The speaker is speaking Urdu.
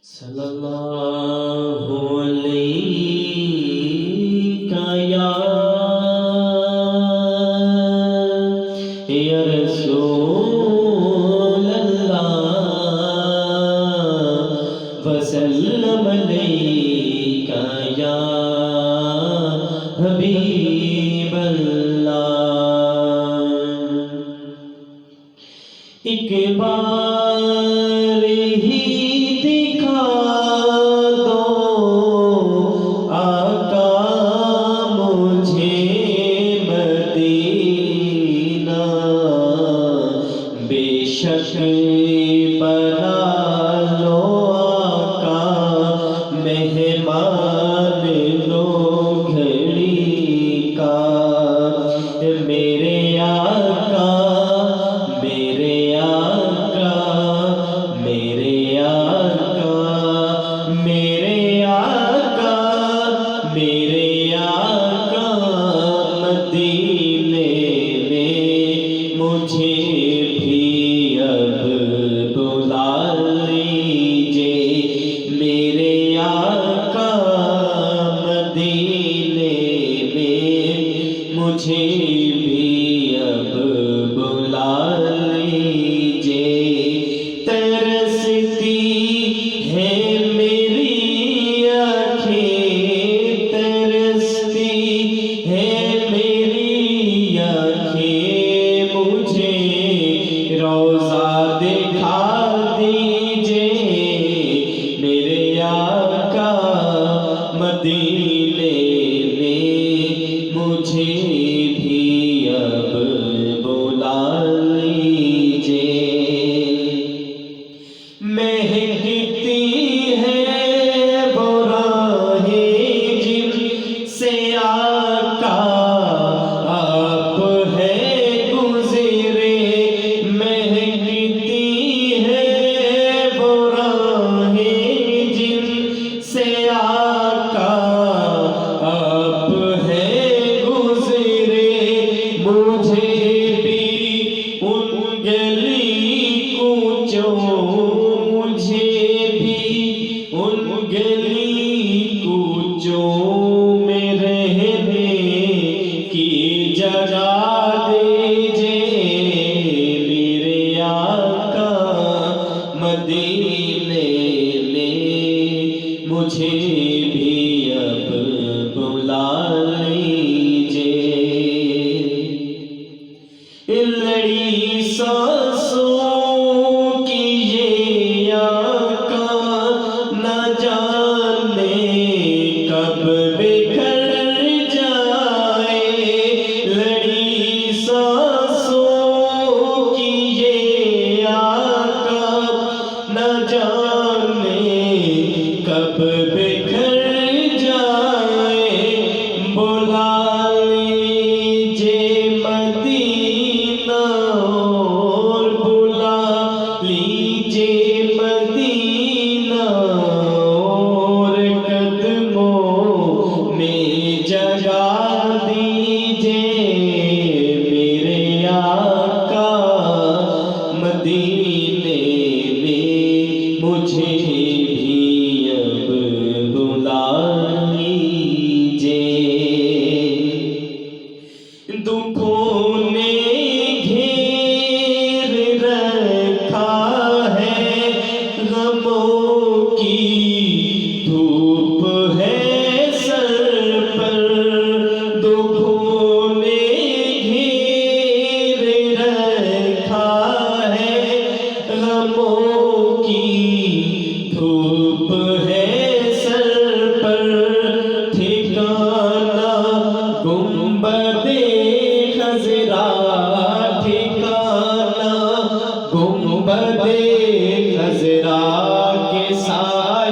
صلی اللہ علیہ یا رسول اللہ وسلم علیکہ یا حبیب اللہ۔ ایک بار ہی دکھا دو آقا مجھے مدینہ، بے شک بنا لو آقا مہمان لو گھڑی کا، میرے آقا میرے آقا میرے آقا میرے آقا میرے آقا مدینے میں مجھے بھی اب بلا لیجیے، میرے آقا مدینے میں مجھے بھی اب بلا لیجیے۔ ترستی ہے میری آنکھیں، ترستی ہے میری آنکھیں، مجھے روضہ دکھا دیجیے، میرے آقا مدینے میں مجھے بھی اب بلا لیجیے۔ مہکتی ہے وہ راہیں جن سے آقا آپ ہے گزرے، مہکتی ہے وہ راہیں جن سے آقا آپ ہے گزرے، مجھے بھی ان گلی کوچوں مجھے بھی ان گلی کوچوں میں رہنے کی جگہ دیجیے، میرے آقا مدینے میں مجھے بھی اب بلا لیجیے۔ لڑی سانسوں کی یہ آنکھ نہ جانے کب بکھر جائے، لڑی سانسوں کی یہ آنکھ نہ جانے کب بکھر جائے، بلا لیجیے مدینہ اور بلا لیجیے مدینہ، اور قدموں میں جگہ دیجیے، میرے آقا مدینے میں مجھے بھی اب بلا لیجیے۔ دکھوں نے گھیر رکھا ہے، غموں کی دھوپ ہے سر پر، دکھوں نے گھیر رکھا ہے، غموں کی دھوپ ہے سر پر، ٹھکانہ گنبد خزرا، ٹھکانہ گنبد خزرا کے سائے